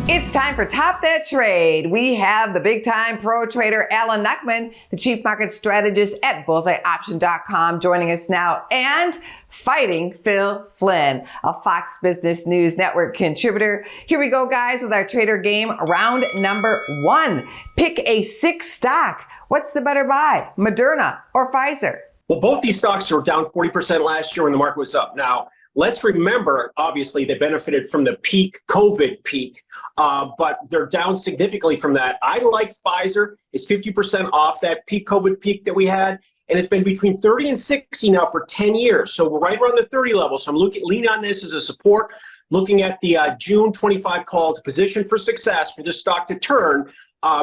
It's time for Top That Trade. We have the big-time pro trader, Alan Knuckman, the chief market strategist at bullseyeoption.com, joining us now, and fighting Phil Flynn, a Fox Business News Network contributor. Here we go, guys, with our trader game. Round number 1. Pick a 6 stock. What's the better buy, Moderna or Pfizer? Well, both these stocks were down 40% last year when the market was up. Now, let's remember, obviously, they benefited from the peak, COVID peak, but they're down significantly from that. I like Pfizer. It's 50% off that peak COVID peak that we had, and it's been between 30 and 60 now for 10 years. So we're right around the 30 level. So I'm leaning on this as a support, looking at the June 25 call to position for success for this stock to turn,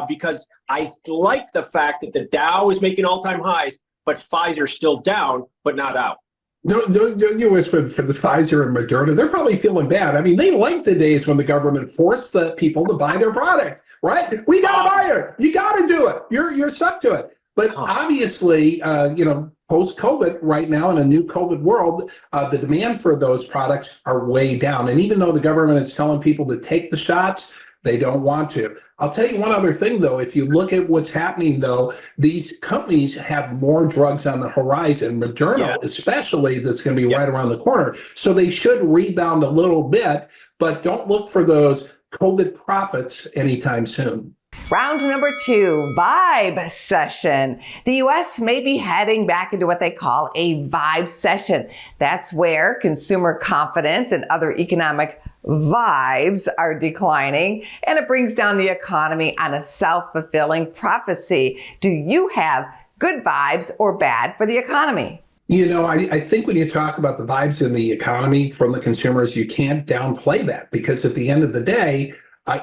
because I like the fact that the Dow is making all-time highs, but Pfizer's still down, but not out. No, for the Pfizer and Moderna, they're probably feeling bad. I mean, they like the days when the government forced the people to buy their product, right? We got to buy it. You got to do it. You're stuck to it. But obviously, post-COVID right now in a new COVID world, the demand for those products are way down. And even though the government is telling people to take the shots, they don't want to. I'll tell you one other thing, though. If you look at what's happening, though, these companies have more drugs on the horizon. Moderna, especially, that's going to be right around the corner. So they should rebound a little bit, but don't look for those COVID profits anytime soon. Round number 2, vibe session. The U.S. may be heading back into what they call a vibe session. That's where consumer confidence and other economic vibes are declining, and it brings down the economy on a self-fulfilling prophecy. Do you have good vibes or bad for the economy? You know, I think when you talk about the vibes in the economy from the consumers, you can't downplay that, because at the end of the day,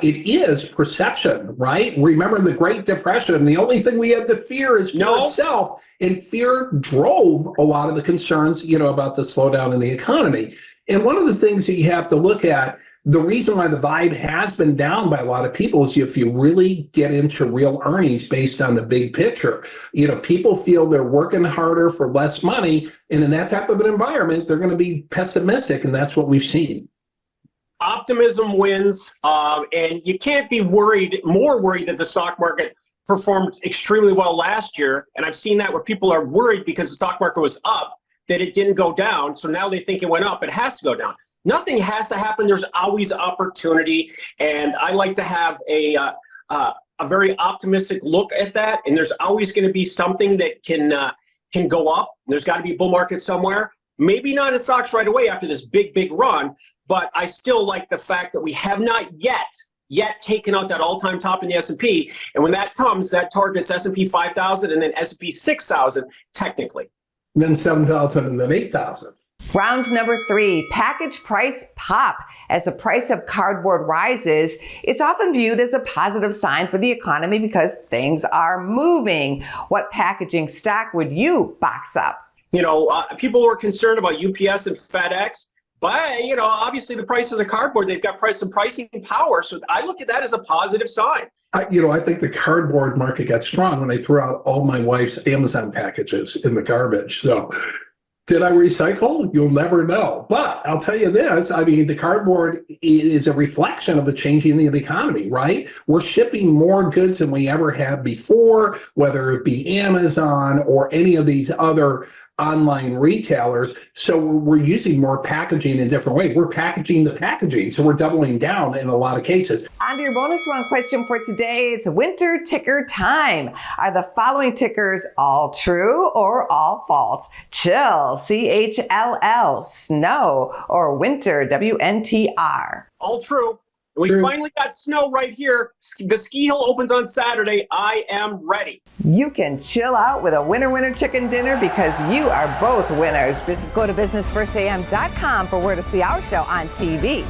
it is perception, right? Remember the Great Depression, the only thing we had to fear is fear itself, and fear drove a lot of the concerns, about the slowdown in the economy. And one of the things that you have to look at, the reason why the vibe has been down by a lot of people is if you really get into real earnings based on the big picture. People feel they're working harder for less money, and in that type of an environment, they're going to be pessimistic, and that's what we've seen. Optimism wins, and you can't be more worried that the stock market performed extremely well last year. And I've seen that where people are worried because the stock market was up, that it didn't go down. So now they think it went up. It has to go down. Nothing has to happen. There's always opportunity. And I like to have a very optimistic look at that. And there's always going to be something that can go up. There's got to be a bull market somewhere. Maybe not in stocks right away after this big run, but I still like the fact that we have not yet taken out that all-time top in the S&P. And when that comes, that targets S&P 5,000 and then S&P 6,000 technically. Then 7,000 and then 8,000. Round number 3, package price pop. As the price of cardboard rises, it's often viewed as a positive sign for the economy because things are moving. What packaging stock would you box up? People were concerned about UPS and FedEx, but, obviously the price of the cardboard, they've got some pricing power. So I look at that as a positive sign. I think the cardboard market got strong when I threw out all my wife's Amazon packages in the garbage. So did I recycle? You'll never know. But I'll tell you this, the cardboard is a reflection of the changing of the economy, right? We're shipping more goods than we ever have before, whether it be Amazon or any of these other online retailers. So we're using more packaging in a different way. We're packaging the packaging. So we're doubling down in a lot of cases. On to your bonus round question for today. It's winter ticker time. Are the following tickers all true or all false? Chill, CHLL, snow, or winter, WNTR? All true. We finally got snow right here. The ski hill opens on Saturday. I am ready. You can chill out with a winner chicken dinner because you are both winners. Go to businessfirstam.com for where to see our show on TV.